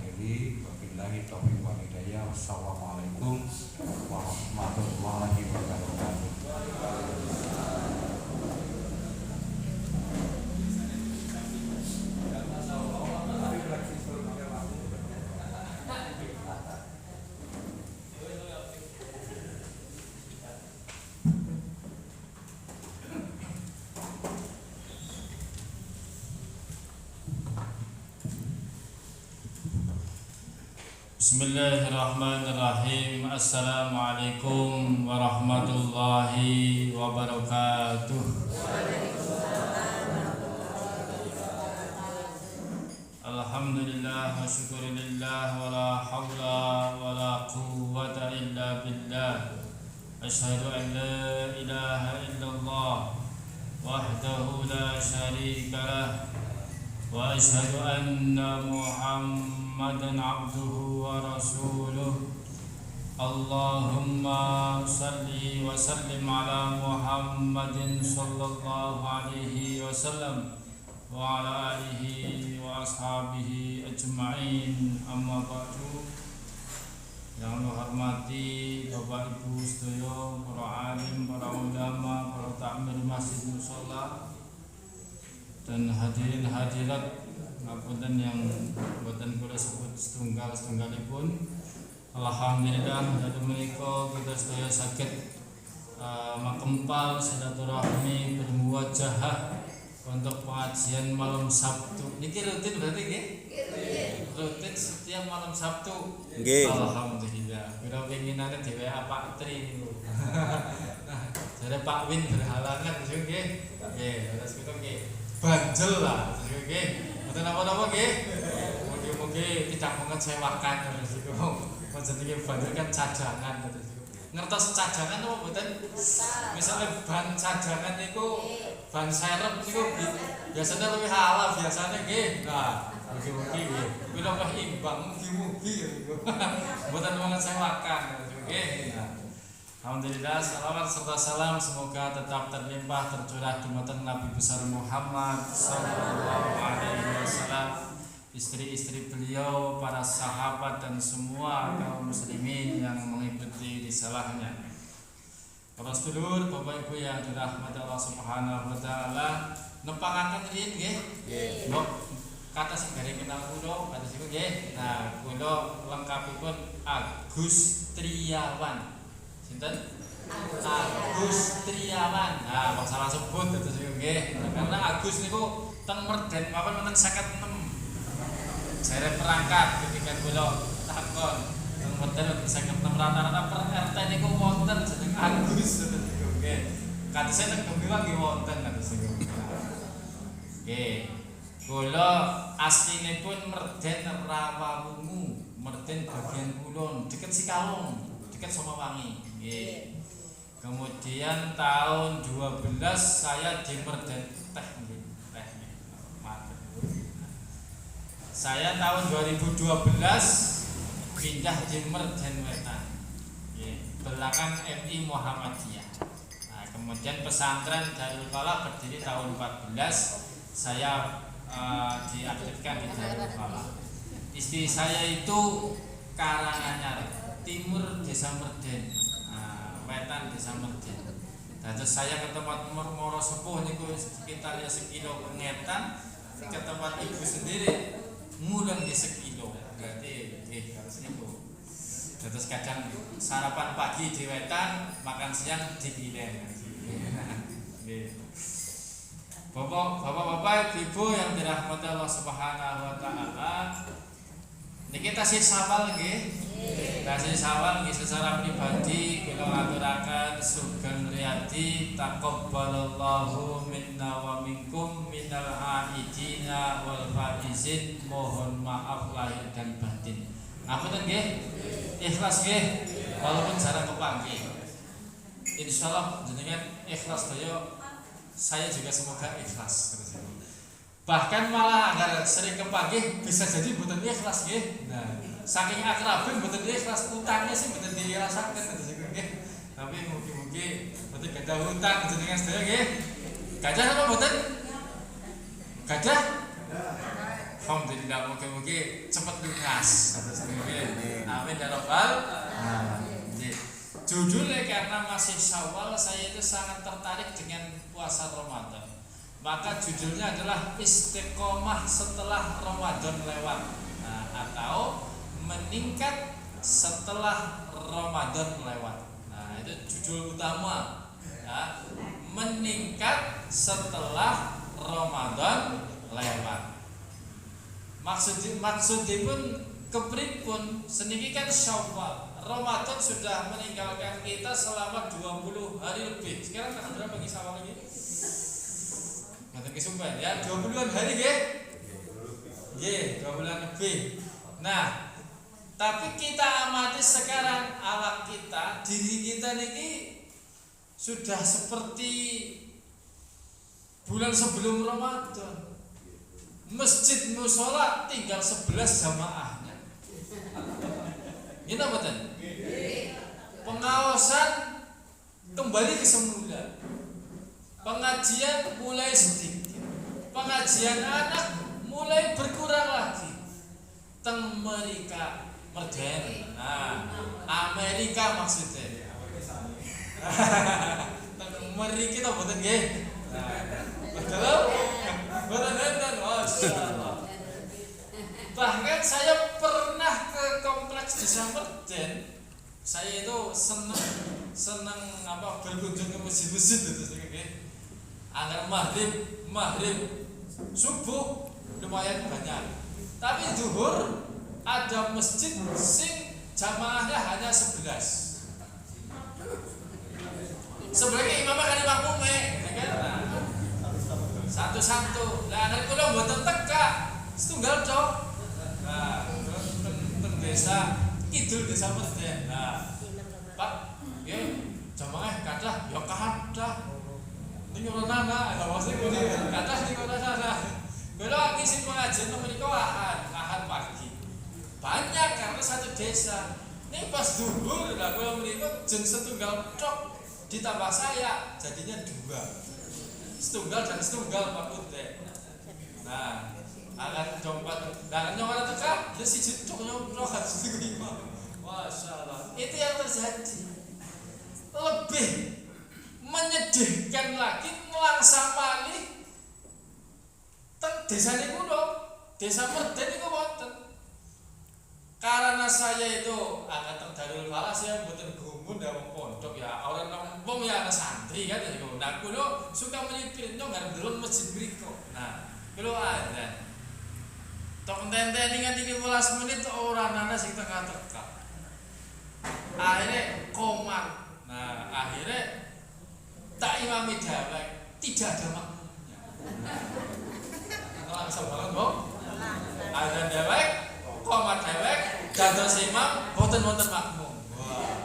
akhiri. Wabillahi taufiq wal hidayah. Wassalamualaikum warahmatullahi wabarakatuh. Bismillahirrahmanirrahim. Assalamualaikum warahmatullahi wabarakatuh. Alhamdulillah wa syukurillah wa la hawla wa la quwwata illa billah. Asyhadu an la ilaha illallah wahdahu la syarika lah wa asyhadu anna Muhammadan abduhu wa rasuluh. Allahumma salli wa sallim ala Muhammadin sallallahu alaihi wasallam wa ala alihi wa ashabihi ajma'in. Amma ba'du. Yang Allah hormati Bapak Ibu sedaya, para alim, para ulama, para takmir masjid mushola, dan hadirin hadirat ngapunten yang boten kula sebut setunggalipun. Alhamdulillah dalem menika kita sedaya saged makempal silaturahmi bermuwajahah untuk pengajian malam Sabtu. Niki rutin berarti nggih? Rutin setiap malam Sabtu. Nggih. Alhamdulillah. Kula pinginane dhewe Pak Tri niku. Jare Pak Win berhalangan nggih. Nggih, terus kita nggih banjel lah nggih. Mboten napa-napa nggih. Mugi-mugi tidak mengecewakan terus iku. Jenenge banjel kan cajangan terus iku. Ngertos cajangan apa mboten? Misalnya ban cajangan niku ban serep niku biasanya lebih halal biasanya nggih. Nah, mugi-mugi nggih. Kula wah imbang mugi-mugi niku. Mboten mengecewakan nggih. Alhamdulillah, salawat serta salam semoga tetap terlimpah tercurah dumateng Nabi besar Muhammad sallallahu alaihi wasallam, istri-istri beliau, para sahabat dan semua kaum muslimin yang mengikuti risalahnya. Para sedulur, Bapak Ibu yang dirahmati Allah Subhanahu wa taala, nepangaken riyin nggih. Nggih. Kata sing garing kenal kula, kata sing nggih. Nah, kula lengkapipun Agus Triawan. Sinten? Agus Triawan. Nah, kok salah sebut terus nggih. Karena Agus niku teng Merden mawon wonten 56. Jare perangkat ketika kula takon teng Merden wonten 56 rata-rata per RT niku wonten jeneng Agus niku nggih. Kadese teng Gemilang nggih wonten kados niku. Nggih. Kula aslinipun Merden Rawawungu, Merden bagian kulon, deket Sikalung, deket Somawangi. Nggih. Kemudian tahun 12 saya di Merden Teh nggih. Teh nggih. Matur. Saya tahun 2012 pindah di Merden Wetan. Nggih, belakang MI Muhammadiyah. Nah, kemudian pesantren Darul Falah berdiri tahun 14. Saya diaktifkan di Darul Falah. Istri saya itu Karanganyar, timur Desa Merden, Wetan Desa Merden. Terus saya ke tempat Moro Sepuh niku sekitar ya sekilo ngetan, ke tempat ibu sendiri mulai di sekilo. Berarti harus niku. Terus kadang sarapan pagi di Wetan, makan siang di Ilen. Bapak-bapak, ibu yang dirahmati Allah Subhanahu wa taala, niki tasih sawal nggih. Tasih sawal nggih secara pribadi kula ngaturaken sugeng riyadi taqabbalallahu minna wa minkum minal aidina wal faizin. Mohon maaf lahir dan batin. Ngapunten nggih. Ikhlas nggih walaupun jarang kepanggih. Insyaallah jenengan ikhlas daya, saya juga semoga ikhlas. Bahkan malah agar sering kepanggih bisa jadi mboten ikhlas nggih. Nah, saking akrabe mboten ikhlas, utangnya sih mboten dirasaken nggih. Tapi mugi-mugi mboten gadah hutang jenengan sedaya nggih. Gadah apa mboten? Gadah? Alhamdulillah, mugi-mugi cepet lunas ikhlas. Amin ya rabbal alamin. Judulnya karena masih Syawal, saya itu sangat tertarik dengan puasa Ramadan. Maka judulnya adalah istiqomah setelah Ramadan lewat, atau meningkat setelah Ramadan lewat. Nah, itu judul utama. Ya, meningkat setelah Ramadan lewat. Maksudipun kepripun seniki kan Syawal. Ramadan sudah meninggalkan kita selama 20 hari lebih. Sekarang tanggal berapa nih Syawal ini? Ngoten ki sumpah ya, 20-an hari nggih. Nggih, 2 bulan lebih. Nah, tapi kita amati sekarang awak kita, diri kita niki sudah seperti bulan sebelum Ramadan. Masjid mushola tinggal 11 jamaahnya. Ini apa ten? Pengawasan kembali ke semula. Pengajian mulai sedikit. Pengajian anak mulai berkurang lagi. Teng Amerika merdeka. Nah, Amerika maksudnya. Teng Amerika kita boten nggih. Betul? Betul, masyaallah. Bahkan saya pernah ke kompleks Desa Merden. Saya itu seneng berkunjung ke masjid-masjid itu nggih. Agar maghrib subuh lumayan banyak. Tapi zuhur ada masjid sing jamaahnya hanya 11. Sebenarnya imamnya kan makmume, kan? Satu-satu. Lah nek kula mboten teka, setunggal tok. Nah, teng desa kidul Desa Merden. Nah, Pak, nggih, jamaah kathah ya kathah. Ning ora nana, lha mesti ngene kathah ning ora nana. Kula ngisi pengajian menika ahad pagi. Banyak karena satu desa. Ning pas zuhur lah kula menika jeneng setunggal tok ditambah saya jadinya 2. Setunggal dan setunggal Pak Putih. Nah, akan dompet. Nah, nyong teka, ya si jedok nyong harus diterima. Masyaallah. Itu yang terjadi. Lebih menyedihkan lagi ngelangsa malih teng desa niku lho. Desa Merden niku wonten. Karena saya itu anak teng Darul Falah, saya mboten gumun dalam pondok ya. Orang wong ya anak santri kan niku. Nah, kula suka melipir nyong ngarep delon masjid mriku. Nah, kula ada. Tok enten-enten nganti 15 menit ora ana sing teka-teka. Akhirnya komat. Nah, akhirnya tak imami dawek, tidak ada makmumnya. Langsung banget, Bang. Ada dawek, komat dawek, dados imam, boten-boten makmum. Wah.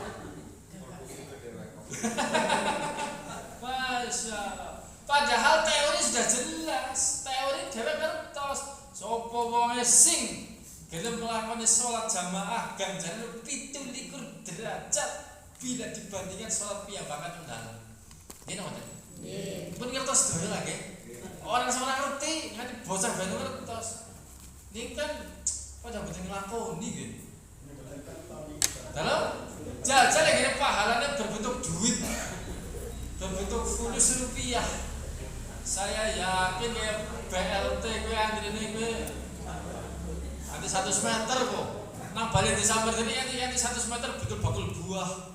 Masya Allah. Padahal teori sudah jelas. Teori dewek ngertos. Sopo wonge sing gelem nglakoni salat jamaah ganjaran 17 derajat bila dibandingkan salat piyambakan undang. Ngene ngoten. Nggih. Pun ngertos sedaya lagi. Orang semua ngerti, nganti bocah ben ngertos. Niki kan pada boten nglakoni nggih. Dalam jajal lagi pahalanya berbentuk duit, berbentuk fulus rupiah. Saya yakin kayak BLT gue antrine gue nanti 100 meter kok. Nang balik Desa Merden ini nanti 100 meter betul bakul buah.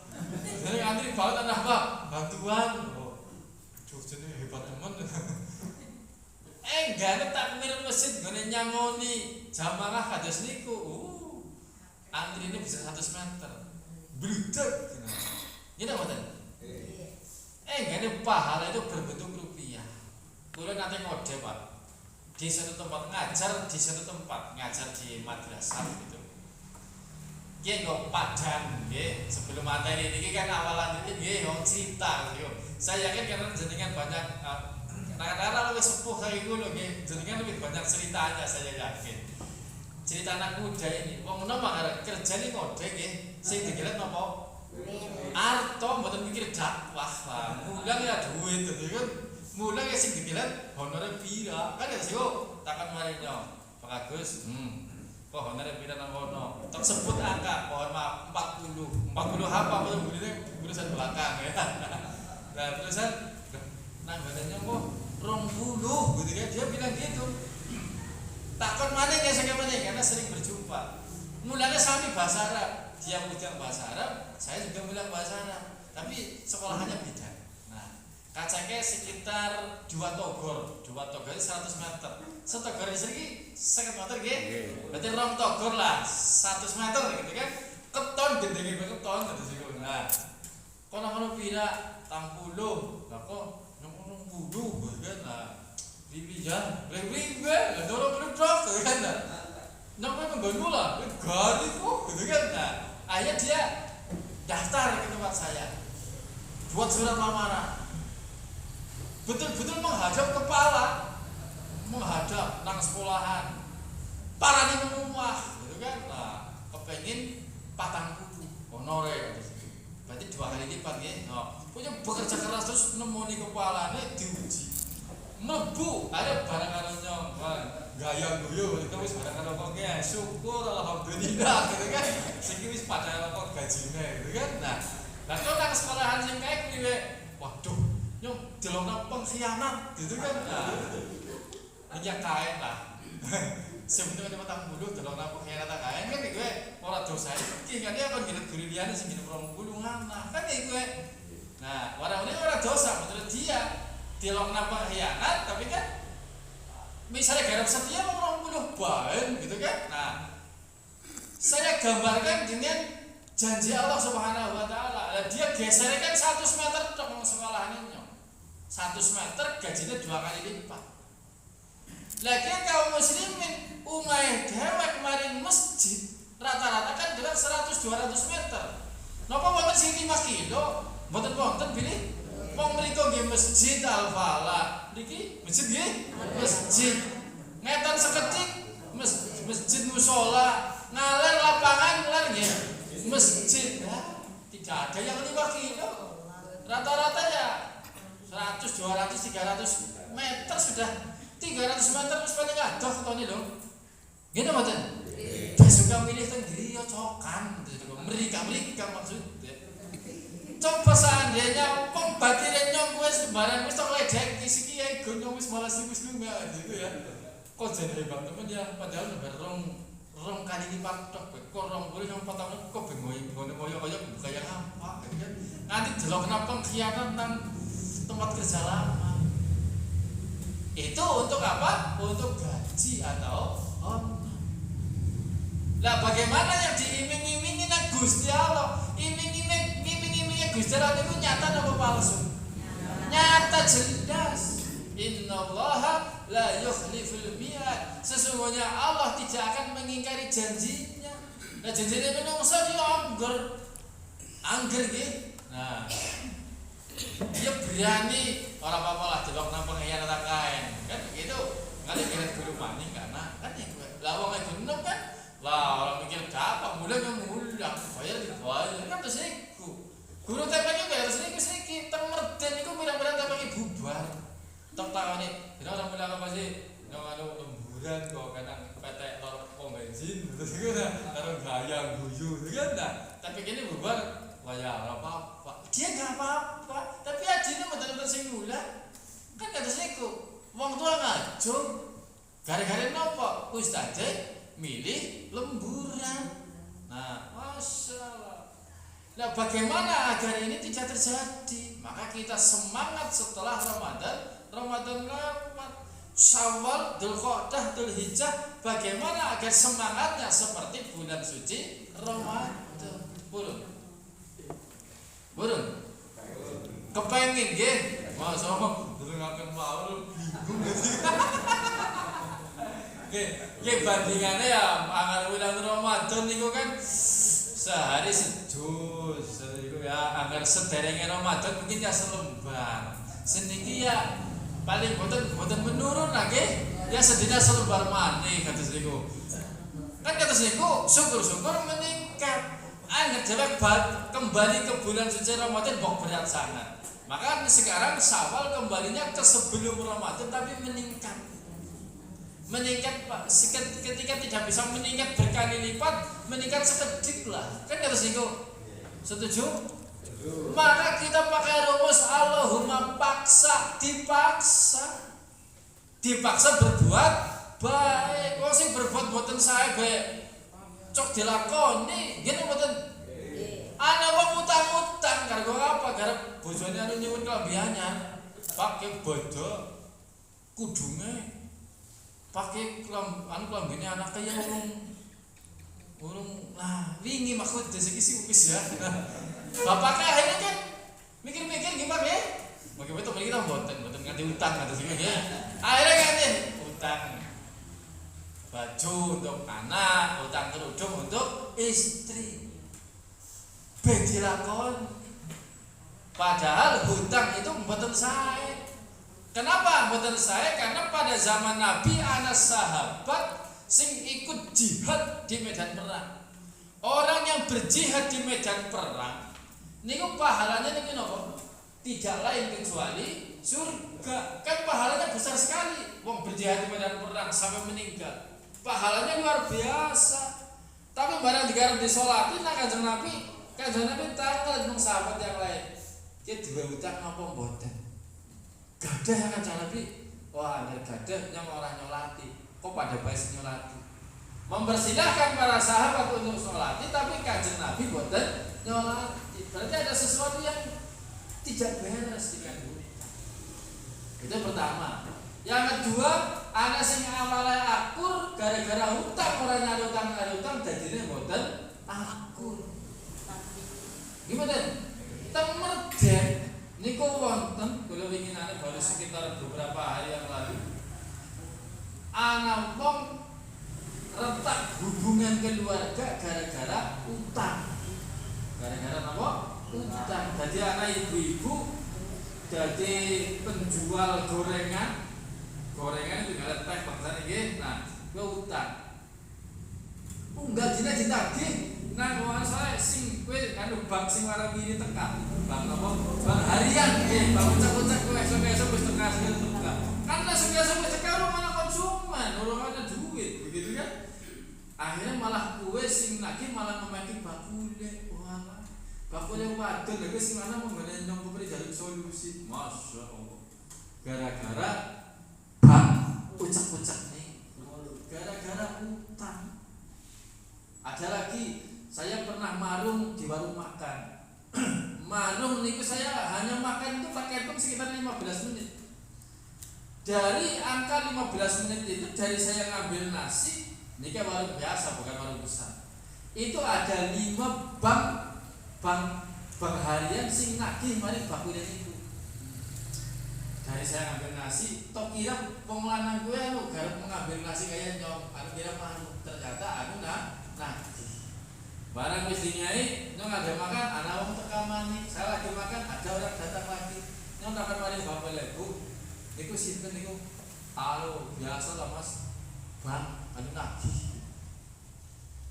Jadi antri banget anak Pak, bantuan. Oh, jujurnya hebat teman. Enggak tak mirip masjid gue nyangoni jamaah kados niku. Antri ini bisa 100 meter. Bludak. Ini apa tadi? Enggak ada pahala itu berbentuk rupiah. Kula nanti ngode Pak. Di satu tempat ngajar di madrasah gitu. Nggih kok Padang nggih, sebelum materi ini kan awalan ini nggih wong cerita gitu. Saya yakin karena jenengan banyak rata-rata lebih sepuh kayak gue nggih, jenengan lebih banyak ceritanya saya yakin. Cerita anak muda ini, wong nom kerja nih ngode nggih, sing digelet napa? Arto mboten mikir dakwah lah, mulang ya duit gitu kan. Mulang ya sing digelet honore pira? Kan ya sih takkan mari nyong. Pak Agus, kok honore pira nang kono? 40 apa tulisan belakang ya. Nah tulisan nah badannya kok 20 gitu kan, dia bilang gitu. Takut maning ya saya maning karena sering berjumpa. Mulanya sami bahasa Arab, dia bilang bahasa Arab, saya juga bilang bahasa Arab, tapi sekolahannya beda. Nah, kacanya sekitar 2 togor 100 meter. Setogor di sini 50 meter gitu. Berarti 2 togor lah 100 meter gitu kan. Keton gendenge keton gitu sih. Nah, kono pira 60. Lah kok 60 kan lah. Bibijan, ribe, dorong berdok kan. Namanya mengganggu lah, gani kok gitu kan. Nah, akhirnya dia daftar ke tempat saya, buat surat lamaran. Betul-betul menghadap kepala, menghadap nang sekolahan, parani rumah, gitu kan. Nah, kepengin 40 honore gitu. Berarti 2 kali lipat ya. Nah, punya bekerja keras terus nemoni kepalanya diuji. Mlebu ada barang karo nyong gaya guyu itu wis barang karo kok ya syukur alhamdulillah gitu kan sing wis padha kok gajine gitu kan. Nah kok nang sekolahan sing kae piye waduh nyong delokno pengkhianat gitu kan. Nah iki kae lah sebenarnya 40 delokno pengkhianat kae kan iki ora dosa iki kan dia kon ngirit guru liyane sing 20 ngana kan iki kowe. Nah orang ini ora dosa menurut dia dialog napa khianat, tapi kan misalnya garap setia mau 20 bahan gitu kan. Nah, saya gambarkan dengan janji Allah Subhanahu wa taala. Lah dia geserkan 100 meter tok sekolahannya. 100 meter gajinya 2 kali lipat. Lagi kaum muslimin umai dewek kemarin masjid rata-rata kan jalan 100-200 meter. Napa wonten sing 5 kilo? Mboten wonten pilih wong mriko nggih masjid Al-Falah. Niki masjid nggih? Masjid. Ngeten seketik masjid mushola, ngaler lapangan lar nggih. Masjid. Tidak ada yang 5 kilo. Rata-rata ya 100, 200, 300 meter sudah. 300 meter wis paling adoh ketone lho. Ngene mboten? Suka milih teng griya cokan, mereka maksudnya. Coba seandainya pembatire nyong wis sembarang wis tok ledek iki kiai gonyo wis malas wis lunga gitu ya. Kok jane Bang temen ya padahal rong kali lipat tok kok 20 yang 4 tahun kok bengoy koyo kaya apa gitu kan. Nanti delok nang pengkhianat nang tempat kerja lama. Itu untuk apa? Untuk gaji atau honor. Lah bagaimana yang diiming-imingi nang Gusti Allah? Iming-imingnya Gusti Allah itu nyata atau palsu? Nyata jelas. Innallaha la yukhliful mi'ad. Sesungguhnya Allah tidak akan mengingkari janjinya. Nah janjinya menungso dia angger gitu. Nah dia berani orang apa lah delok nang pengkhianat kain kan begitu. Kali kira guru maning karena kan ya lah wong genep kan. Lah orang mikir apa mulai bayar dibayar kan terus iku. Guru TPK bayar terus iki teng merden iku pirang-pirang TPK bubar. Tok takone, dina orang bilang apa sih? Nang anu lemburan kok kadang petek lor pom bensin terus iku karo gaya guyu kan dah. Tapi kene bubar waya ora apa-apa. Dia enggak apa-apa, tapi ajine mboten sing mulah. Kan kados iku. Wong tua ngajung gara-gara napa? Ustaze milih lemburan. Nah, masyaallah. Nah, bagaimana agar ini tidak terjadi? Maka kita semangat setelah Ramadan lewat, Syawal, Dzulqa'dah, Dzulhijjah. Bagaimana agar semangatnya seperti bulan suci Ramadan? Burun. Kepengin nggih. Masa dengaken mawon bingung sih. Oke, bandingannya ya anggar bulan Ramadan niku kan sehari sejus, iku ya anggar sederenge Ramadan mungkin ya selembar. Seniki ya paling boten menurun lagi, ya sedina selembar maneh kados niku. Kan kados niku syukur-syukur meningkat. Angger dewek kembali ke bulan suci Ramadan kok berat sangat. Maka sekarang Syawal kembalinya ke sebelum Ramadan tapi meningkat Pak, ketika tidak bisa meningkat berkali lipat, meningkat sekedik lah. Kan kata singgung Setuju? Maka kita pakai rumus Allahumma paksa, dipaksa berbuat baik. Wong sing berbuat mboten sae bae cok dilakoni, ngene mboten. Ana wong utang-utang karo apa? Garap bojone anu nyuwun klambi anyar, pakai bodo kudunge, pakai klambine anake ya urung lah wingi maksud desa iki wis ya. Bapaknya akhirnya kan mikir-mikir gimana ya? Bagaimana tuh kita mboten nganti utang nganti sini ya. Akhirnya nganti utang baju untuk anak, utang kerudung untuk istri. Bedilakon. Padahal hutang itu mboten sae. Kenapa mboten sae? Karena pada zaman Nabi ana sahabat sing ikut jihad di medan perang. Orang yang berjihad di medan perang niku pahalanya niku napa? Tidak lain kecuali surga. Kan pahalanya besar sekali. Wong berjihad di medan perang sampai meninggal. Pahalanya luar biasa. Tapi barang digarap disolatin nang Kanjeng Nabi tanggal nang sahabat yang lain. Ki duwe utang apa mboten? Gadah Kanjeng Nabi. Wah, nek gadah yang ora nyolati. Kok pada bae nyolati? Mempersilahkan para sahabat untuk nyolati, tapi Kanjeng Nabi mboten nyolati. Berarti ada sesuatu yang tidak beres dengan hutang. Itu pertama. Yang kedua, ana sing amale akur gara-gara hutang ora nyarutang dadine mboten akur. Gimana? Temerden niku wonten kula winginane baru sekitar beberapa hari yang lalu. Ana wong retak hubungan keluarga gara-gara utang. Gara-gara apa? Utang. Jadi anak ibu-ibu jadi penjual gorengan itu nggak teh bangsane nggih. Nah, kuwi utang. Gajinya ditagih nang wong saya sing kowe anu bank sing warawiri teka. Bank apa? Bank harian nggih, bank ucap-ucap kowe esuk-esuk wis teka sing teka. Kan esuk-esuk wis teka ora ana konsumen, ora ana duit, begitu kan? Akhirnya malah kowe sing nagih malah ngemeki bakule. Walah. Bakule wadon lha sing ana menggone nyong kepri jaluk solusi. Masyaallah. Gara-gara bank ucap-ucap nih. Gara-gara utang. Ada lagi, saya pernah marung di warung makan. Marung niku saya hanya makan itu pakai hitung sekitar 15 menit. Dari angka 15 menit itu dari saya ngambil nasi, ini kan warung biasa bukan warung besar. Itu ada 5 bank harian sing nagih mari bakule niku. Dari saya ngambil nasi, tok kira wong lanang gue anu garep mengambil nasi kaya nyong, anu kira manu. Ternyata anu nah barang wis dinyai, nyong ada makan, ana wong teka maneh. Saya lagi makan, ada orang datang lagi. Nyong takon mari bapak lebu. Niku sinten niku? Halo, biasa lah Mas. Bang, anu nagih.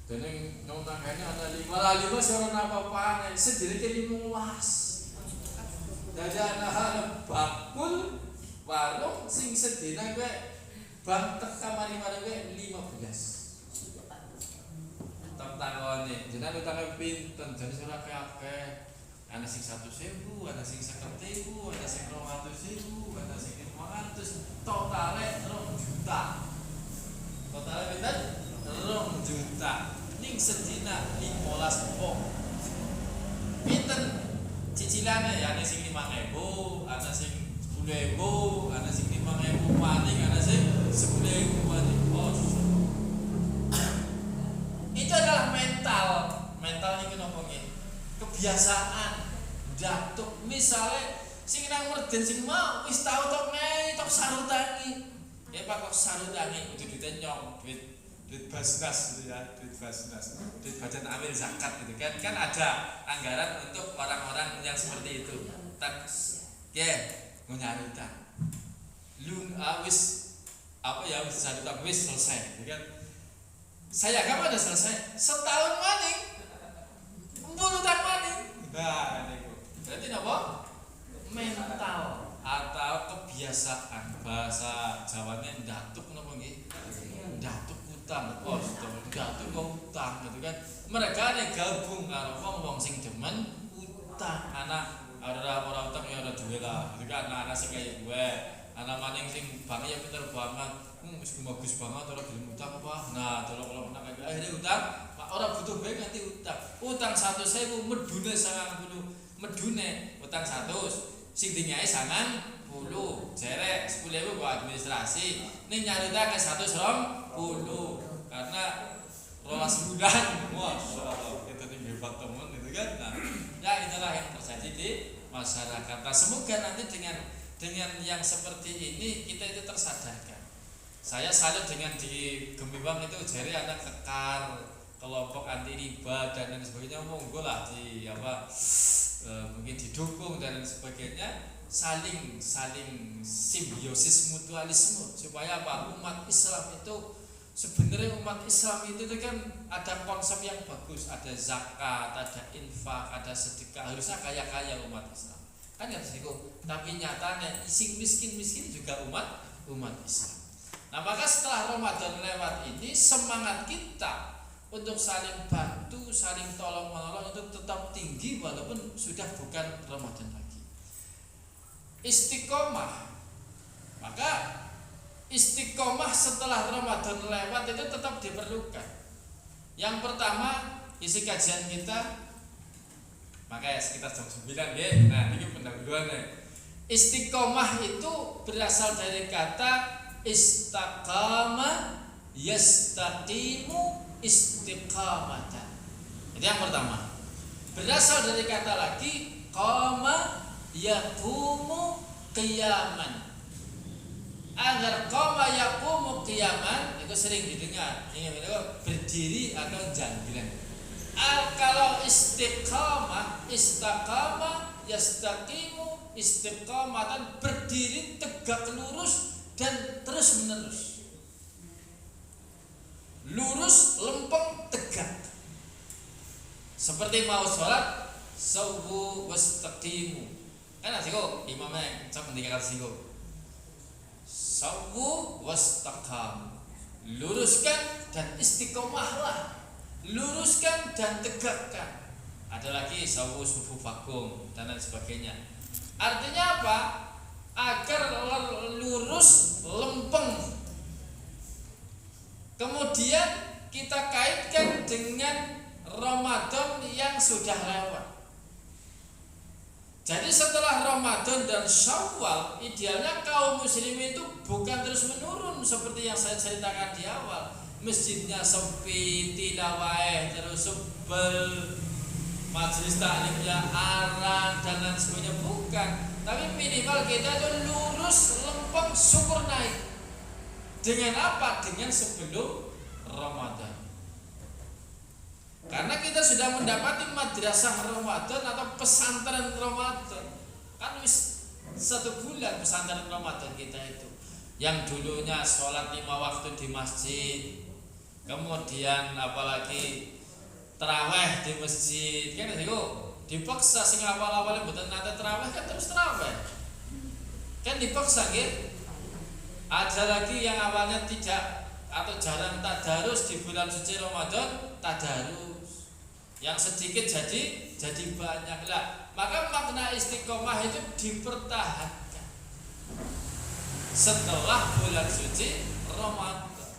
Dene nyong tangane ana 5 seorang apa-apane, sedhereke 15. Dadi ana harep bakul warung sing sedina kowe bang teka mari-mari kowe 15. Takone jenengan utang pinten jane ora akeh. Ana sing 100.000, ana sing 50.000, ana sing 200.000, ana sing 500, totale 2 juta. Totale pinten? 2 juta. Ning sedina 15 pok. Pinten cicilane ya ana sing 5.000, ana sing 10.000, ana sing 5.000 maning, ana sing 10.000 maning. Itu adalah mental ini napa nggih? Kebiasaan datuk misale sing nang merden sing mau wis tau tok ngei tok sarutangi. Ya Pak kok sarutangi kudu ditenyong duit basnas gitu ya, duit basnas. Duit badan amil zakat gitu kan. Kan ada anggaran untuk orang-orang yang seperti itu. Tak nyarutan. Lu wis apa ya wis sarutan wis selesai gitu kan. Saya kapan udah selesai? Setahun maning, tak maning. Nah, ini berarti apa? Mental atau kebiasaan bahasa Jawanya datuk napa nggih? Datuk utang, datuk utang gitu kan mereka nek gabung karo wong sing demen utang anak ora utang ya ora duwe lah gitu kan anak sing kaya gue anak maning sing banget ya pinter banget wis bagus banget ora gelem utang apa nah kalau nak akhirnya utang ora butuh bae ganti utang 100.000 medune 90 medune utang 100 sing dinyae 90 jerek 10.000 buat administrasi ning nyaritake 120 karena rolas bulan masyaallah itu nih hebat teman itu kan nah ya itulah yang terjadi di masyarakat. Nah, semoga nanti dengan yang seperti ini kita itu tersadarkan. Saya salut dengan di Gemiwang itu jadi ada kekar kelompok anti riba dan lain sebagainya monggo lah di mungkin didukung dan lain sebagainya saling simbiosis mutualisme supaya umat Islam itu sebenarnya umat Islam itu kan ada konsep yang bagus, ada zakat, ada infak, ada sedekah, harusnya kaya umat Islam kan ya tapi nyatanya sing miskin juga umat Islam. Nah maka setelah Ramadan lewat ini semangat kita untuk saling bantu, saling tolong menolong itu tetap tinggi walaupun sudah bukan Ramadan lagi. Istiqomah, maka istiqomah setelah Ramadan lewat itu tetap diperlukan. Yang pertama isi kajian kita makanya sekitar jam 9 ya. Nah ini pendahuluannya. Istiqomah itu berasal dari kata istaqama yastaqimu istiqamatan. Itu yang pertama. Berasal dari kata lagi qama yaqumu qiyaman. Agar qama yaqumu qiyaman itu sering didengar. Ini berdiri atau janggilan. Kalau istiqamah istaqama yastaqimu istiqamatan berdiri tegak lurus dan terus menerus. Lurus, lempeng, tegak. Seperti mau sholat, sawu wastaqimu. Kan asiko imamnya cak ngendika asiko. Sawu wastaqam. Luruskan dan istiqomahlah. Luruskan dan tegakkan. Ada lagi sawu sufufakum dan lain sebagainya. Artinya apa? Agar lurus, lempeng. Kemudian kita kaitkan dengan Ramadan yang sudah lewat. Jadi setelah Ramadan dan Syawal, idealnya kaum muslimin itu bukan terus menurun seperti yang saya ceritakan di awal. Masjidnya sepi, tilawah terus sebel, majelis taklimnya arang dan lain sebagainya, bukan. Tapi minimal kita itu lurus, lempeng, syukur naik. Dengan apa? Dengan sebelum Ramadan. Karena kita sudah mendapati madrasah Ramadan atau pesantren Ramadan. Kan wis 1 bulan pesantren Ramadan kita itu. Yang dulunya sholat 5 waktu di masjid, kemudian apalagi terawih di masjid, kan itu dipaksa sing awal-awalnya mboten nate terawih kan terus terawih. Kan dipaksa nggih. Ada lagi yang awalnya tidak atau jarang tadarus di bulan suci Ramadan, tadarus. Yang sedikit jadi banyak lah. Maka makna istiqomah itu dipertahankan setelah bulan suci Ramadan.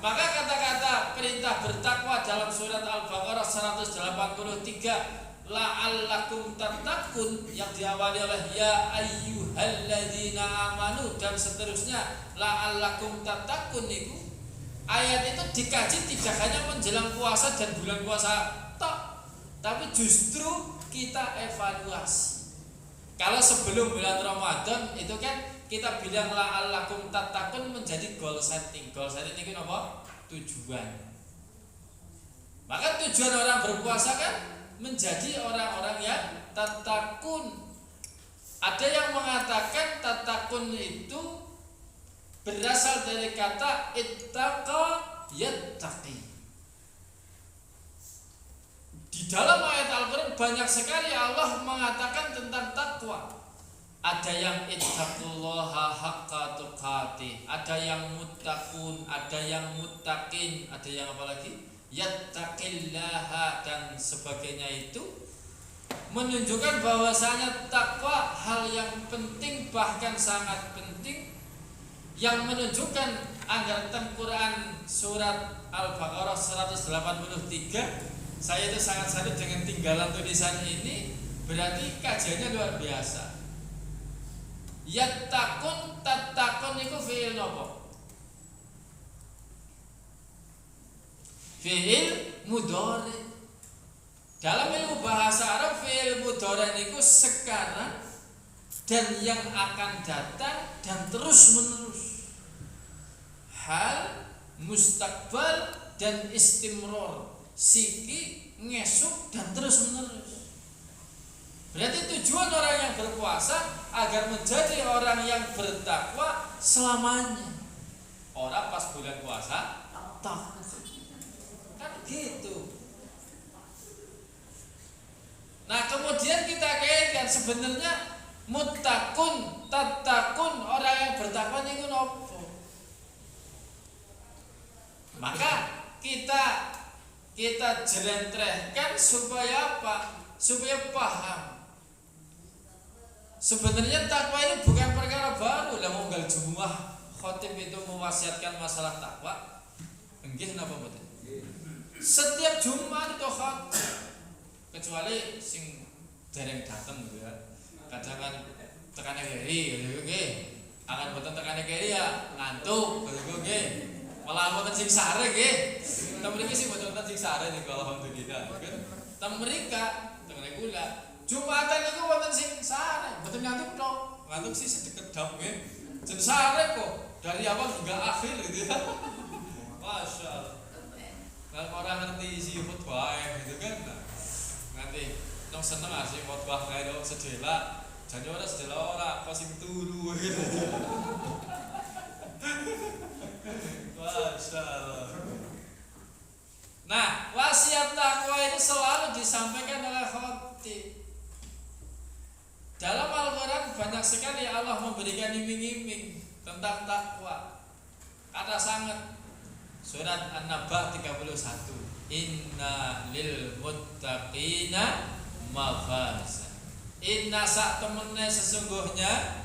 Maka kata-kata perintah bertakwa dalam surat Al-Baqarah 183 la'allakum tattaqun yang diawali oleh ya ayyuhalladzina amanu dan seterusnya la'allakum tattaqun itu ayat itu dikaji tidak hanya menjelang puasa dan bulan puasa tok, tapi justru kita evaluasi. Kalau sebelum bulan Ramadan itu kan kita bilang la'allakum tattaqun menjadi goal setting. Goal setting itu apa? Tujuan. Maka tujuan orang berpuasa kan menjadi orang-orang yang tattaqun. Ada yang mengatakan tattaqun itu berasal dari kata ittaqa yattaqi. Di dalam ayat Al-Quran banyak sekali Allah mengatakan tentang takwa. Ada yang ittaqullaha haqqa tuqatih, ada yang muttaqun, ada yang muttaqin, ada yang apa lagi? yattaqillaha dan sebagainya itu menunjukkan bahwasanya takwa hal yang penting, bahkan sangat penting, yang menunjukkan agar Quran surat Al-Baqarah 183 saya itu sangat salut dengan tinggalan tulisan ini, berarti kajiannya luar biasa. Yattaqun tattaqun itu fi'il apa? Fi'il mudhari. Dalam ilmu bahasa Arab fi'il mudhari itu sekarang dan yang akan datang dan terus menerus. Hal, mustaqbal dan istimror, siki, ngesuk dan terus menerus. Berarti tujuan orang yang berpuasa agar menjadi orang yang bertakwa selamanya. Orang pas bulan puasa tak kan gitu. Nah kemudian kita kaitkan sebenarnya muttaqun, tattaqun, orang yang bertakwa niku nopo? Maka kita jelentrehkan supaya apa? Supaya paham. Sebenarnya takwa ini bukan perkara baru. Lah munggal Jumat khotib itu mewasiatkan masalah takwa. Nggih napa mboten? Setiap Jumat itu khotib. Kecuali sing dereng dateng gitu ya. Kadang kan tekane keri gitu nggih. Akan mboten tekane keri ya ngantuk gitu nggih. Malah mboten sing sare nggih. Tapi mriki sing mboten sing sare niku alhamdulillah. Teng mrika teng kula Jumatan itu wonten sing sare, mboten ngantuk tok. Ngantuk sih sedekat dap nggih. Jen sare kok dari awal hingga akhir gitu ya. Masya Allah. Kalau orang ngerti isi khutbah gitu kan. Nanti nong seneng sih khutbah kae dok sedela. Jane ora sedela ora apa sing turu gitu. Masya Allah. Nah, wasiat takwa itu selalu disampaikan oleh khatib. Dalam Al-Quran banyak sekali Allah memberikan iming-iming tentang takwa. Kata sangat surat An-Naba 31. Inna lil muttaqina mafaza. Inna sak temene sesungguhnya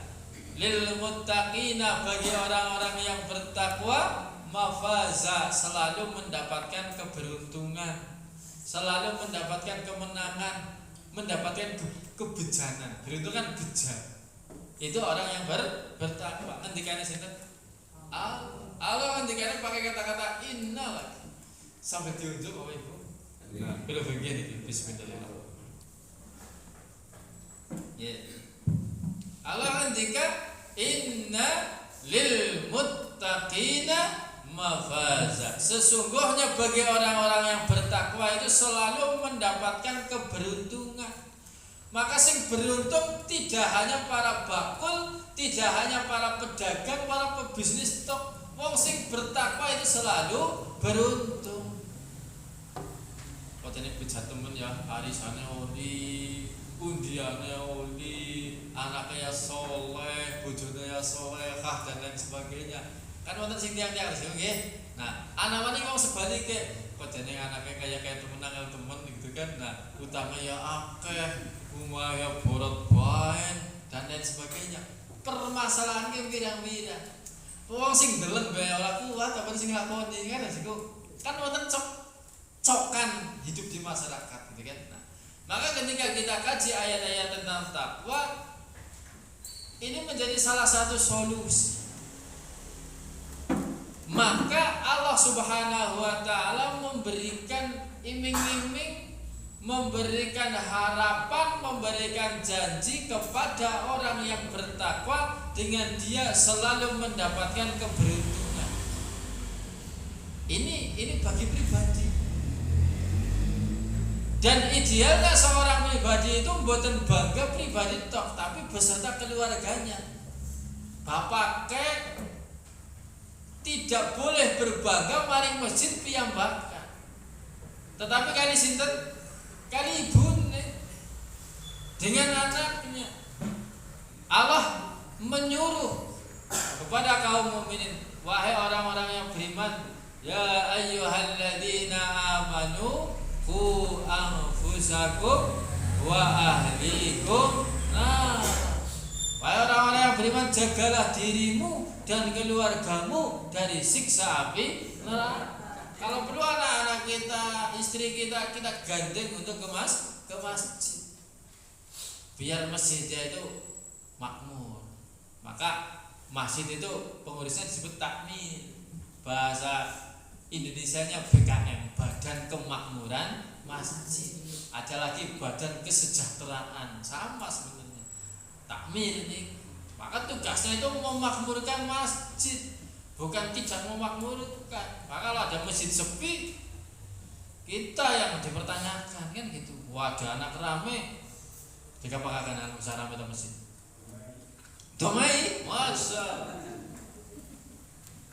lil muttaqina bagi orang-orang yang bertakwa mafaza selalu mendapatkan keberuntungan, selalu mendapatkan kemenangan, mendapatkan kebejanan. Beruntung kan bejat. Itu orang yang bertakwa. Ngendikane sinten? Allah ngendikane pakai kata-kata inna lagi. Sampai diunjuk Bapak Ibu. Nah, kalau bagian ini bismillahirrahmanirrahim. Ya. Allah ngendikan inna lil muttaqina mafaza. Sesungguhnya bagi orang-orang yang bertakwa itu selalu mendapatkan keberuntungan. Maka sing beruntung tidak hanya para bakul, tidak hanya para pedagang, para pebisnis stok. Wong sing bertakwa itu selalu beruntung. Padahal bejat temen ya, arisane oli, undiane oli, anaknya ya soleh, bojone ya solehah dan lain sebagainya. Kan wonten sing tiang-tiang sing nggih. Nah, anawane wong sebalike, kok dene anake kaya temen angel temen gitu kan. Nah, utama ya akeh, rumah ya borot baen dan lain sebagainya. Permasalahan ki pirang-pirang. Wong sing deleng bae ora kuat apa sing lakoni kan siku. Kan wonten cokan hidup di masyarakat gitu kan. Nah, maka ketika kita kaji ayat-ayat tentang takwa ini menjadi salah satu solusi. Maka Allah Subhanahu wa taala memberikan iming-iming, memberikan harapan, memberikan janji kepada orang yang bertakwa dengan dia selalu mendapatkan keberuntungan. Ini bagi pribadi. Dan idealnya seorang pribadi itu mboten bangga pribadi tok, tapi beserta keluarganya. Bapak kek tidak boleh berbangga maring masjid piyambakan. Tetapi kali sinten? Kali ibune dengan anaknya. Allah menyuruh kepada kaum mukminin, wahai orang-orang yang beriman, Ya ayyuhalladzina amanu qu anfusakum wa ahlikum. Nah, wahai orang-orang yang beriman, jagalah dirimu dan keluargamu dari siksa api neraka. Kalau perlu anak-anak kita, istri kita gandeng untuk ke masjid. Biar masjidnya itu makmur. Maka masjid itu pengurusnya disebut takmir. Bahasa Indonesianya BKM, Badan Kemakmuran Masjid. Ada lagi Badan Kesejahteraan, sama sebenarnya. Takmir ini. Maka tugasnya itu memakmurkan masjid, bukan tidak memakmurkan. Maka kalau ada masjid sepi, kita yang dipertanyakan kan gitu. Wah, ada anak rame, jika pakaikan anak besar rame di masjid. Domai, masa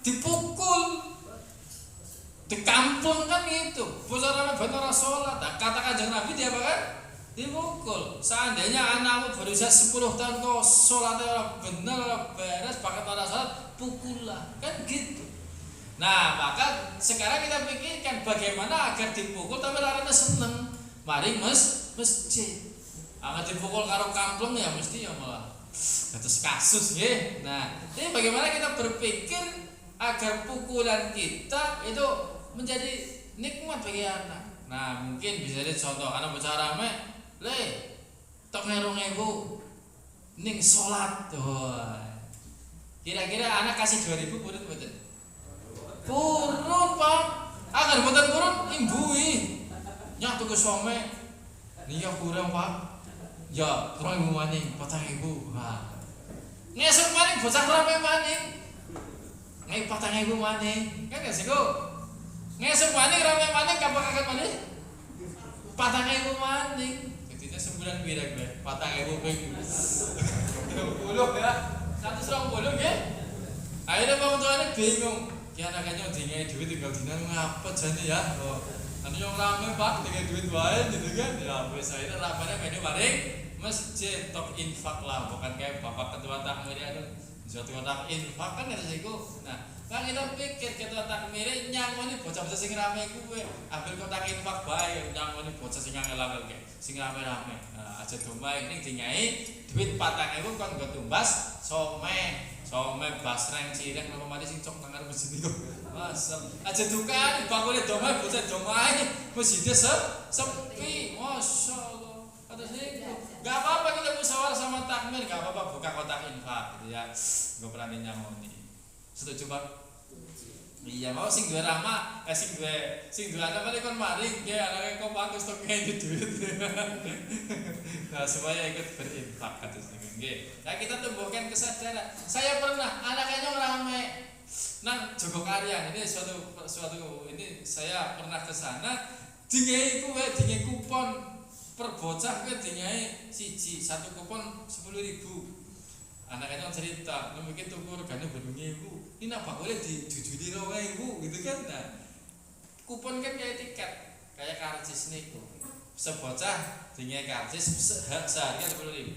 dipukul. Di kampung kan gitu, bocah rame bener sholat. Kata Kanjeng Nabi dia apa kan? Dipukul. Seandainya anakmu berusia 10 tahun kok sholatnya orang bener, orang beres, pakai orang sholat, pukullah. Kan gitu. Nah, maka sekarang kita pikirkan bagaimana agar dipukul tapi larangnya seneng. Mari masjid. Agar dipukul karo kampung ya mesti ya malah atas kasus ya. Nah, ini bagaimana kita berpikir agar pukulan kita itu menjadi nikmat bagi anak. Nah, mungkin bisa jadi contoh anak bocah rame, le, tok ngerong-ngewu ning sholat tuh. Kira-kira anak kasih 2.000 purun betul? Purun pak, agar betul purun imbui, nyatu ke some, nih kurang pak, ya kurang ibu maning, 4.000. Nah, ngesuk maning bocah rame maning, ngai 4.000 maning, kan gak sih kok? Ngesuk maning rame maning kapan kakak maning? 4.000 maning. Jadinya sebulan pira gue? 4.000 ping. 20 ya. 120 ya. Akhirnya orang tuanya bingung. Ya anaknya dingai duit tinggal dinan ngapa jane ya? Oh, anu yang rame Pak dengan duit wae gitu kan. Ya wis akhirnya ramane mene maring masjid tok infak lah, bukan kayak Bapak Ketua Takmir anu suatu kotak infak kan ada siku. Nah, kan kita pikir ketua takmir nyangoni bocah-bocah sing rame kuwe, ambil kotak infak bae nyangoni bocah sing angel-angel ke, sing rame-rame. Nah, aja domai ning dinyai duit 4.000 kon nggo tumbas some basreng cireng napa mari sing cok nang masjid iku. Masal. Aja dukan bakule domai bocah domai masjidnya sepi. Masyaallah. Ada sing gak apa-apa kita musyawarah sama takmir, gak apa-apa buka kotak infak gitu ya. Gue pernah nyamoni. Setuju Pak? Iya mau sing duwe ramah, sing duwe anak kali kon maring, ya anake kok bagus tok ngene duit. Nah, supaya ikut berinfak kados niku nggih. Nah, kita tumbuhkan kesadaran. Saya pernah anaknya rame nang Jogokaryan. Ini suatu ini saya pernah ke sana, dingai kuwe, dingai kupon per bocah kuwi dinyae siji, satu kupon 10.000. Anaknya cerita, mungkin tuku regane 8.000. Ini apa boleh dijujuli 2.000 gitu kan. Nah, kupon kan kayak tiket, kayak karcis niku. Sebocah dinyae karcis seharga 10.000.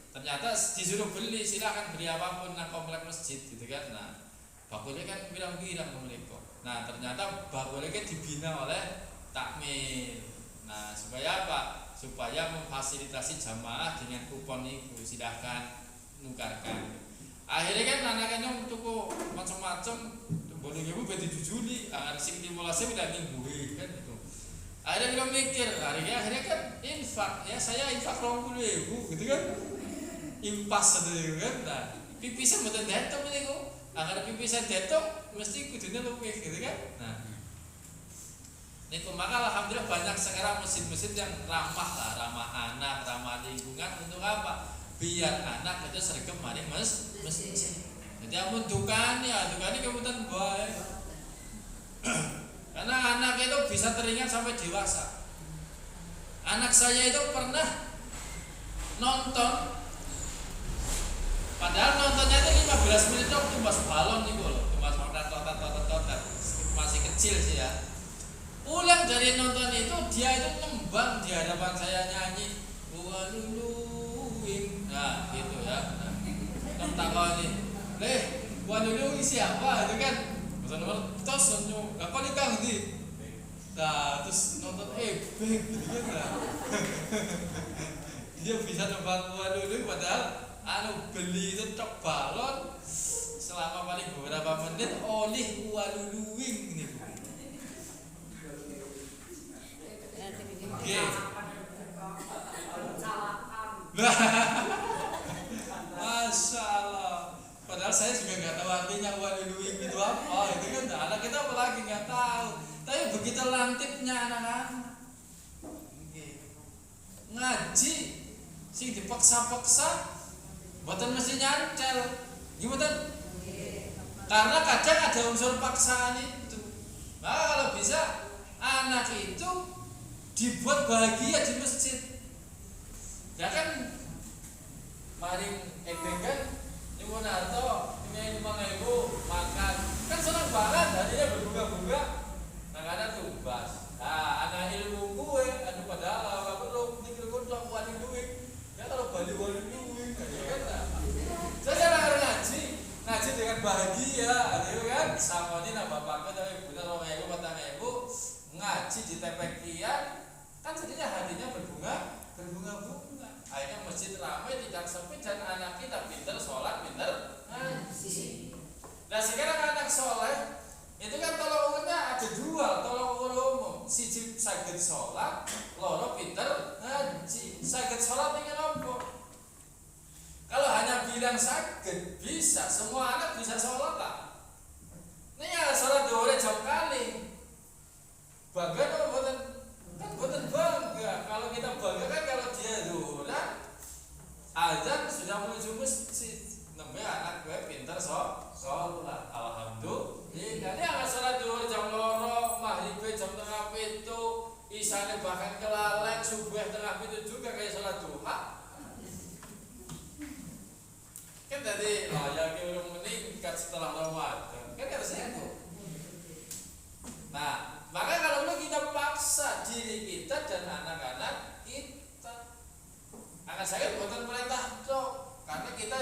Ternyata disuruh beli, silakan beli apapun nang komplek masjid gitu kan. Nah, bakule kan pirang-pirang mereka. Nah, ternyata bakule kan dibina oleh takmir. Nah, supaya apa? Supaya memfasilitasi jamaah dengan kupon itu, silahkan nukarkan. Akhirnya kan anaknya tuku macam-macam, 8.000 berarti dijujuli, sing 15 udah mingguin kan itu. Akhirnya kita mikir, akhirnya kan infak, ya saya infak 20.000 gitu kan, impas gitu kan. Nah, pipisan betul datang itu, agar pipisan datang mesti kudunya lebih gitu kan. Nah, niku maka alhamdulillah banyak sekarang masjid-masjid yang ramah anak, ramah lingkungan. Untuk apa? Biar anak itu sergap mari masjid. Jadi amun dukani kemudian baik. Karena anak itu bisa teringat sampai dewasa. Anak saya itu pernah nonton, padahal nontonnya itu 15 menit tuh tumbas balon nih loh, tumbas totat masih kecil sih ya. Pulang dari nonton itu dia itu nembang di hadapan saya nyanyi waluluing. Nah gitu ya. Nah, takoni, "Leh, waluluing siapa?" Itu kan Mboten nomor tos nyu. Lah kok nikah ngendi? Nah, terus nonton bek gitu kan lah. Dia bisa nebak dulu padahal beli itu tok balon selama paling beberapa menit oleh waluluwing nih. Oke. Masya Allah. Padahal saya juga nggak tahu artinya waluluwing itu apa. Itu kan anak kita apalagi nggak tahu. Tapi begitu lantipnya anak-anak. Ngaji sing dipaksa-paksa mboten mesti nyancel. Gimana? Karena kadang ada unsur paksaan itu. Maka kalau bisa anak itu dibuat bahagia di masjid. Ya kan maring kan nyuwun harta ini 5.000 makan. Kan senang banget hadiahnya berbunga-bunga. Nah tumbas. Nah, anak ilmu gue anu padahal kalau perlu dikirkun tok wani duit. Ya kalau bali-bali duit kan. Saya jarang ngaji dengan bahagia, gitu kan? Samone nang bapakku tapi ibunya 2.000 4.000 ngaji di tepekian kan jadinya hatinya berbunga. Akhirnya masjid ramai tidak sepi dan anak kita pintar sholat, pintar ngaji. Nah sekarang anak soleh itu kan tolong ukurnya ada dua, tolong ukur umum. Siji saged sholat, loro pintar ngaji. Saged sholat dengan apa? Kalau hanya bilang saged bisa, semua anak bisa sholat lah. Ini ya sholat dua jam kali. Bangga apa buatan? Kan buatan bangga. Kalau kita bangga kan kalau dia dua azan sudah menuju masjid. Namanya anak gue pintar sholat. Alhamdulillah. Ini akan sholat dua jam loro, maghrib jam tengah itu, isane bahkan kelalek, subuh tengah itu juga kayak sholat duha. Kan tadi yang belum meningkat setelah Ramadan kan harusnya itu. Nah, maka kalau perlu kita paksa diri kita dan anak-anak kita. Anak saya bukan perintah dong, karena kita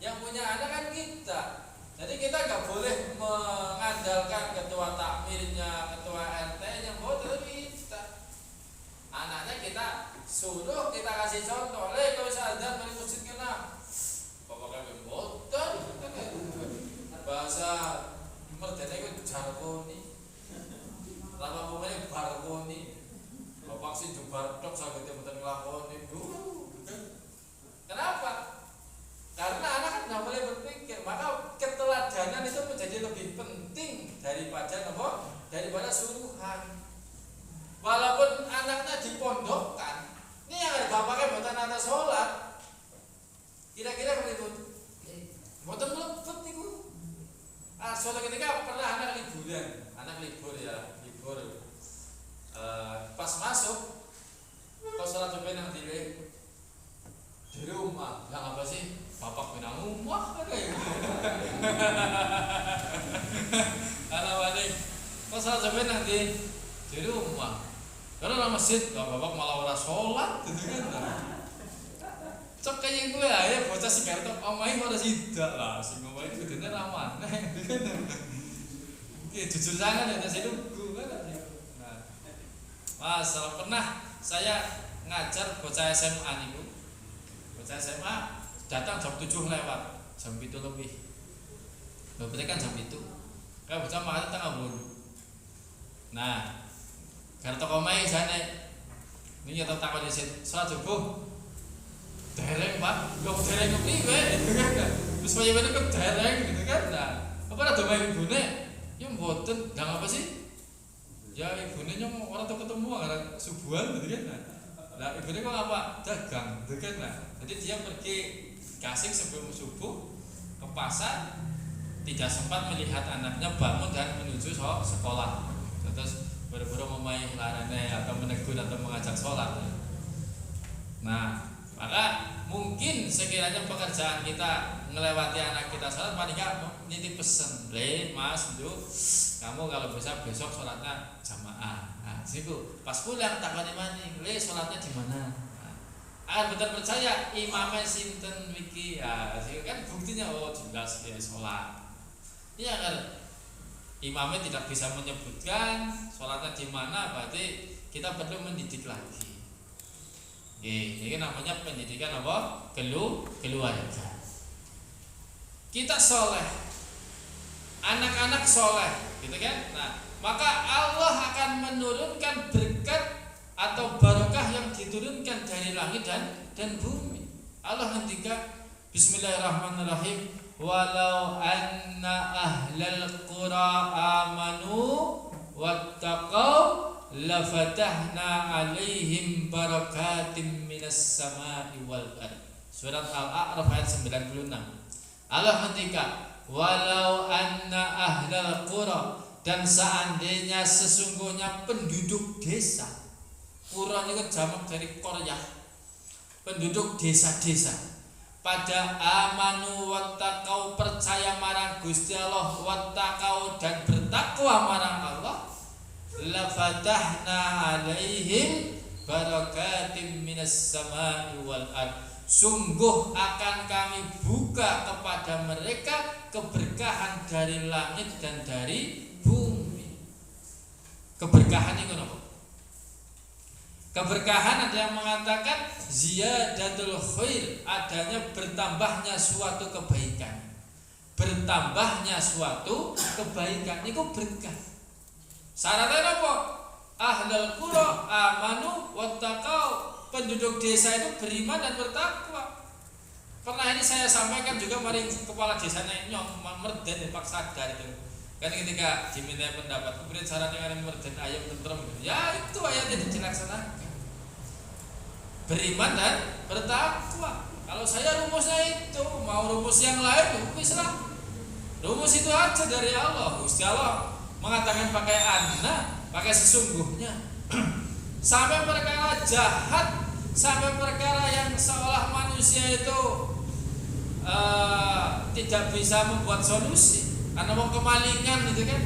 yang punya anak kan kita. Jadi kita nggak boleh mengandalkan ketua takmirnya, ketua RT-nya, bukan kita. Anaknya kita suruh, kita kasih contoh. Kalau azan mari masjid kena. Bapak boten bahasa merdeka itu jargoni lama pokoknya bargoni bapak sih jubar tok sagede mboten nglakoni kenapa? Karena anak kan nggak boleh berpikir, maka keteladanan itu menjadi lebih penting daripada suruhan. Walaupun anaknya dipondokkan, ini yang ada bapaknya mboten nate sholat. Kira-kira begitu. Mboten mlebet niku. Suatu ketika pernah anak libur ya, pas masuk kok sholat Jumat nang di rumah. Yang apa sih? Bapak pinang rumah kayak gitu. Ana wani kok sholat Jumat nang di rumah. Karena nang masjid, bapak malah ora sholat gitu kan. Cok kayak gue ya bocah si kartu omahe ora sidak lah sing omahe kudune ra maneh kan. Oke jujur sangat ya saya dulu kan. Nah. Masalah pernah saya ngajar bocah SMA niku. Bocah SMA datang jam 7 lewat, jam 7 lebih. Berarti kan jam 7. Kayak bocah makan tengah bulu. Nah, kartu omahe jane ini nyata takon di salat subuh. Dereng Pak, kok dereng kepriwe gitu kan. Terus payu-payu kok dereng gitu kan. Nah, apa ada main ibune? Ya mboten, ndang apa sih? Ya ibune nyong ora tau ketemu ora subuhan gitu kan. Nah, ibune kok apa? Dagang gitu kan. Nah, jadi dia pergi kasih sebelum subuh ke pasar, tidak sempat melihat anaknya bangun dan menuju sekolah. Terus baru-baru memain larane atau menegur atau mengajak sholat. Nah, maka mungkin sekiranya pekerjaan kita melewati anak kita sholat, paling nggak nitip pesen, Mas, kamu kalau bisa besok sholatnya jamaah. Nah, situ pas pulang takoni maning, sholatnya di mana? Nah, akan betul percaya imamnya sinten wiki, ya, kan buktinya jelas dia sholat. Iya kan? imamnya tidak bisa menyebutkan sholatnya di mana, berarti kita perlu mendidik lagi. Ini namanya pendidikan apa? Keluarga. Kita soleh, anak-anak soleh, gitu kan? Nah, maka Allah akan menurunkan berkat atau barokah yang diturunkan dari langit dan bumi. Allah ngendika Bismillahirrahmanirrahim, walau anna ahlal qura amanu wattaqau lafatahna alaihim barakatim minas samai wal ard. Surat Al-A'raf ayat 96. Allah ngendika walau anna ahlal qura, dan seandainya sesungguhnya penduduk desa. Qura itu jamak dari qaryah, penduduk desa-desa. Pada amanu wattaqau, percaya marang Gusti Allah, wattaqau, dan bertakwa marang Allah, la fatahna alaihim barakatim minas samai wal ard. Sungguh akan kami buka kepada mereka keberkahan dari langit dan dari bumi. Keberkahan itu apa? Keberkahan ada yang mengatakan ziyadatul khair, adanya bertambahnya suatu kebaikan. Bertambahnya suatu kebaikan itu berkah. Syaratnya apa? Ahlul qura amanu wattaqau, penduduk desa itu beriman dan bertakwa. Pernah ini saya sampaikan juga maring kepala desanya nyong merden Pak Sadar itu. Kan ketika diminta pendapat, kemudian syaratnya dengan merden ayam tentrem, ya itu ayatnya dilaksanakan. Beriman dan bertakwa. Kalau saya rumusnya itu, mau rumus yang lain bisa. Rumus itu aja dari Allah. Gusti Allah mengatakan pakai anna, pakai sesungguhnya. Sampai perkara jahat, sampai perkara yang seolah manusia itu tidak bisa membuat solusi. Karena mau kemalingan gitu kan.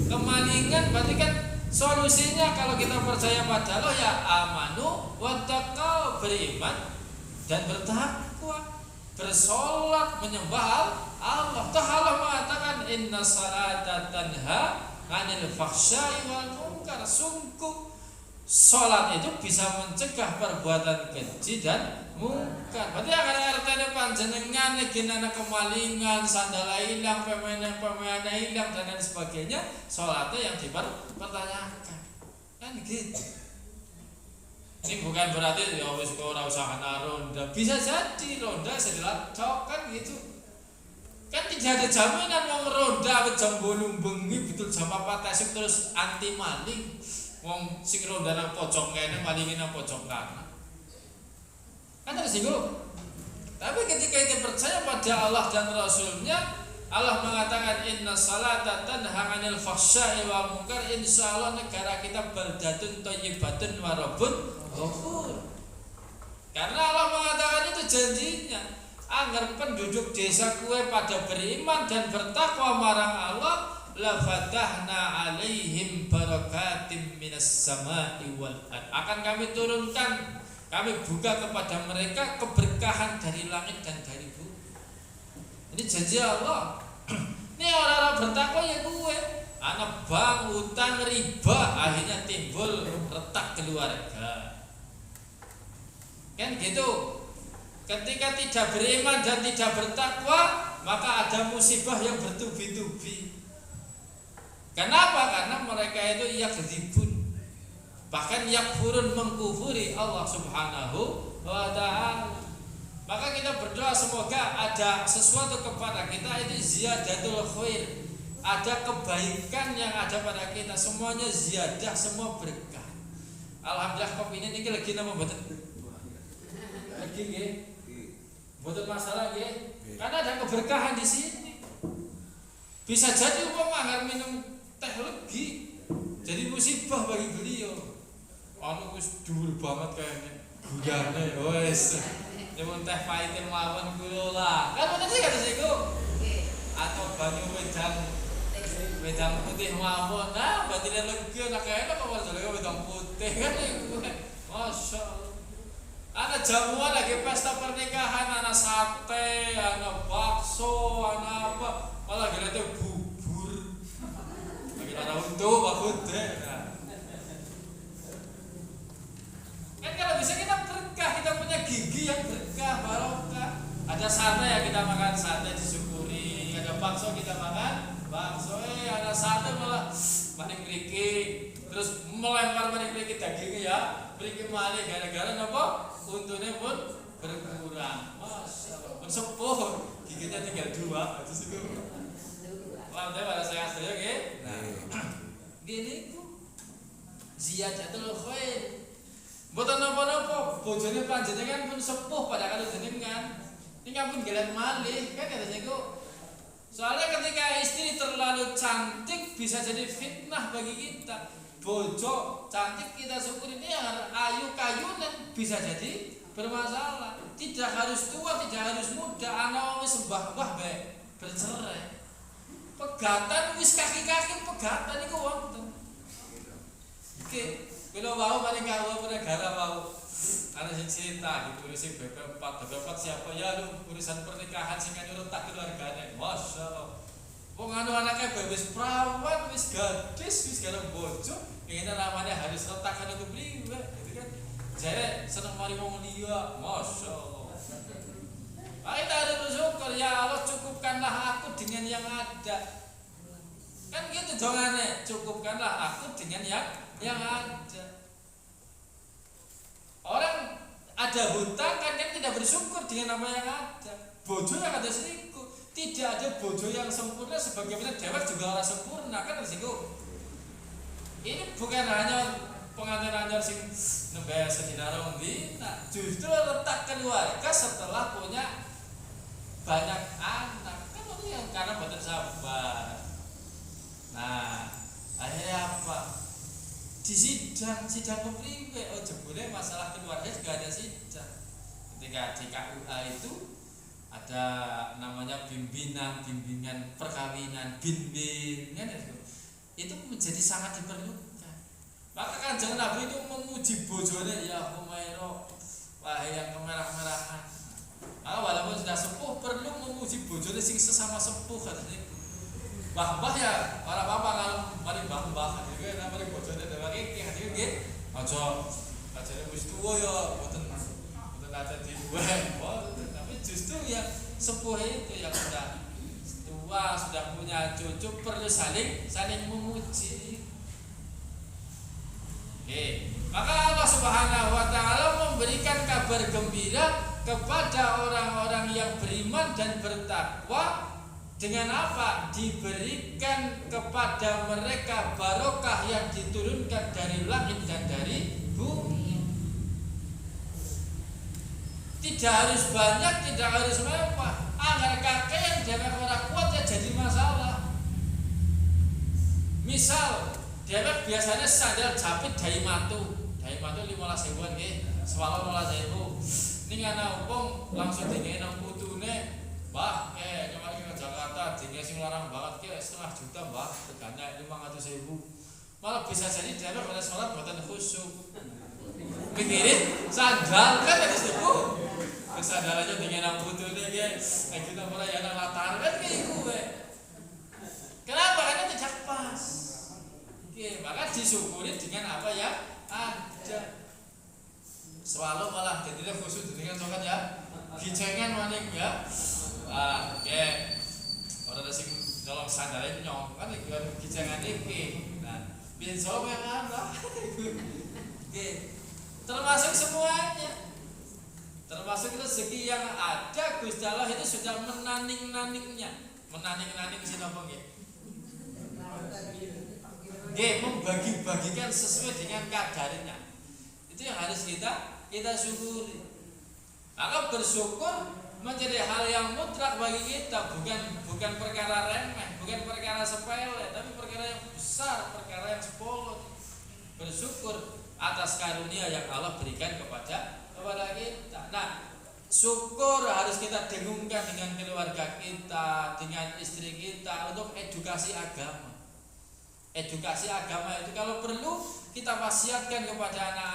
Kemalingan berarti kan solusinya kalau kita percaya pada Allah ya amanu wattaqau, beriman dan bertakwa, bersolat menyembah Allah. Toh Allah mengatakan inna salata tanha 'anil fahsya'i wal munkar. Sungguh salat itu bisa mencegah perbuatan keji dan munkar. Berarti akan artinya panjenengan iki ana kemalingan, sandal hilang, pemene hilang dan lain sebagainya, salatnya yang dipertanyakan. Kan gitu. Ini bukan berarti ya wis kok ora usah ana ronda. Bisa jadi ronda sedelah cok kan gitu. Kan tidak ada jaminan mau ronda jam 8 bengi betul jam 4 esuk terus anti maling. Wong sing ronda nang pojok kene malingin nang pojok kanan. Kan tersinggung. Tapi ketika kita percaya pada Allah dan Rasulnya, Allah mengatakan inna salata tanha 'anil fahsya'i wal munkar. Insyaallah negara kita baldatun thayyibatun wa rabbun ghafur. Karena Allah mengatakan itu janjinya agar penduduk desa kue pada beriman dan bertakwa marang Allah, la fatahna alaihim barakatim minas samai wal ard. Akan kami turunkan, kami buka kepada mereka keberkahan dari langit dan dari bumi. Ini janji Allah. Ini orang-orang bertakwa ya gue. Anak bank, utang, riba, akhirnya timbul retak keluarga. Kan gitu. Ketika tidak beriman dan tidak bertakwa, maka ada musibah yang bertubi-tubi. Kenapa? Karena mereka itu yakdzibun, bahkan yakfurun, mengkufuri Allah Subhanahu wa ta'ala. Maka kita berdoa semoga ada sesuatu kepada kita itu ziyadatul khair, ada kebaikan yang ada pada kita, semuanya ziyadah, semua berkah. Alhamdulillah kopi ini lagi nama betul. Lagi nggih. Betul masalah nggih. Karena ada keberkahan di sini. Bisa jadi umpama agar minum teh legi jadi musibah bagi beliau. Anu wis dhuwur banget kayaknya. Guyane wis. Nyuwun teh pahit mawon kula lah. Kan bener sih kata siku. Atau banyu wedang putih mawon. Nah, batine legi nak enak kok jare wedang putih kan iku. Masyaallah. Ada jamuan lagi pesta pernikahan, ada sate, ada bakso, ada apa, malah gila itu bubur. Wabude. Kan kalau bisa kita berkah, kita punya gigi yang berkah, barokah. Ada sate yang kita makan sate disyukuri, ada bakso kita makan bakso, ada sate malah maning mriki, terus melempar maning mriki dagingnya ya, mriki malih gara-gara napa? Untune pun berkurang. Masyaallah. Sepuh giginya tinggal 2 itu sih. Lantai pada saya sedaya nggih. Nah, gini ku ziyadatul khair. Mboten napa-napa, bojone panjenengan pun sepuh pada kali jenengan. Tinggal pun gelet malih, kan kata niku. Soalnya ketika istri terlalu cantik bisa jadi fitnah bagi kita. Bojo cantik kita syukuri, dia ayu kayunan bisa jadi bermasalah. Tidak harus tua, tidak harus muda, ana wis mbah-mbah bae bercerai. Pegatan wis kaki-kaki pegatan niku wonten. Oke, kalau mau paling kawula negara mau ana sing cerita gitu sing BP4 siapa ya lu urusan pernikahan sing nyurut tak keluargane. Masyaallah. Wong anu anake wis prawan, wis gadis, wis gareng bojo, ngene namanya harus retak anu kepriwe gitu kan. Jare seneng mari wong liya. Masyaallah. Kita harus bersyukur, ya Allah cukupkanlah aku dengan yang ada. Kan gitu dongane, cukupkanlah aku dengan yang ada. Orang ada hutang kan tidak bersyukur dengan apa yang ada. Bojo yang ada selingkuh, tidak ada bojo yang sempurna sebagaimana dewek juga orang sempurna kan selingkuh. Ini bukan hanya pengantin anyar sing nembe sedina rong dina, justru letak keluarga setelah punya banyak anak kan itu yang karena boten sabar. Nah, akhirnya apa? Di sidang kepriwe? Oh jebule masalah keluarga juga ada sidang. Ketika di KUA itu ada namanya bimbingan perkawinan, bimbingan itu menjadi sangat diperlukan. Maka Kanjeng Nabi itu memuji bojone, ya Humairah, wahai yang kemerah-merahan. Walaupun sudah sepuh perlu memuji bojone sing sesama sepuh katanya. Mbah-mbah ya para bapak kalau mari mbah-mbah juga namanya bojone dewek iki hati nggih. Aja ajane wis tuwa ya mboten ada dibuat. Tapi justru yang sepuh itu yang sudah tua, sudah punya cucu perlu saling memuji. Oke. Maka Allah Subhanahu wa taala memberikan kabar gembira kepada orang-orang yang beriman dan bertakwa dengan apa? Diberikan kepada mereka barokah yang diturunkan dari langit dan dari bumi. Tidak harus banyak, tidak harus mewah. Anggar kakek yang dewek ora kuat ya jadi masalah. Misal, dewek biasanya sandal japit dai matu 15.000 nggih, sewala 15.000. Ning ana wong langsung dingene nang putune, Mbah, kemarin ke Jakarta, dingene sing larang banget ki 500 juta, Mbah, regane 500.000. Malah bisa jadi dewek pada salat mboten khusyuk. Mikirin sandal kan ada siku. Sandalannya dingene nang putune ki, nek kita ora ya nang latar kan ki iku wae. Kenapa? Karena tidak pas. Oke, maka disyukuri dengan apa ya ada. Selalu malah jadinya khusus dengan sokat ya, gicengan maning ya. Oke, orang ada sing nyolong sandalnya nyong kan iki gicengan iki. Nah, biyen sopo yang ana. Oke, termasuk semuanya. Termasuk rezeki yang ada Gusti Allah itu sudah menaning-naningnya. Menaning-naning sinapa nggih? Nggih, membagi-bagikan sesuai dengan kadarnya. Itu yang harus kita syukuri. Maka bersyukur menjadi hal yang mutlak bagi kita, bukan perkara remeh, bukan perkara sepele, tapi perkara yang besar, perkara yang sepuluh. Bersyukur atas karunia yang Allah berikan kepada kita. Nah, syukur harus kita dengungkan dengan keluarga kita, dengan istri kita untuk edukasi agama. Edukasi agama itu kalau perlu kita wasiatkan kepada anak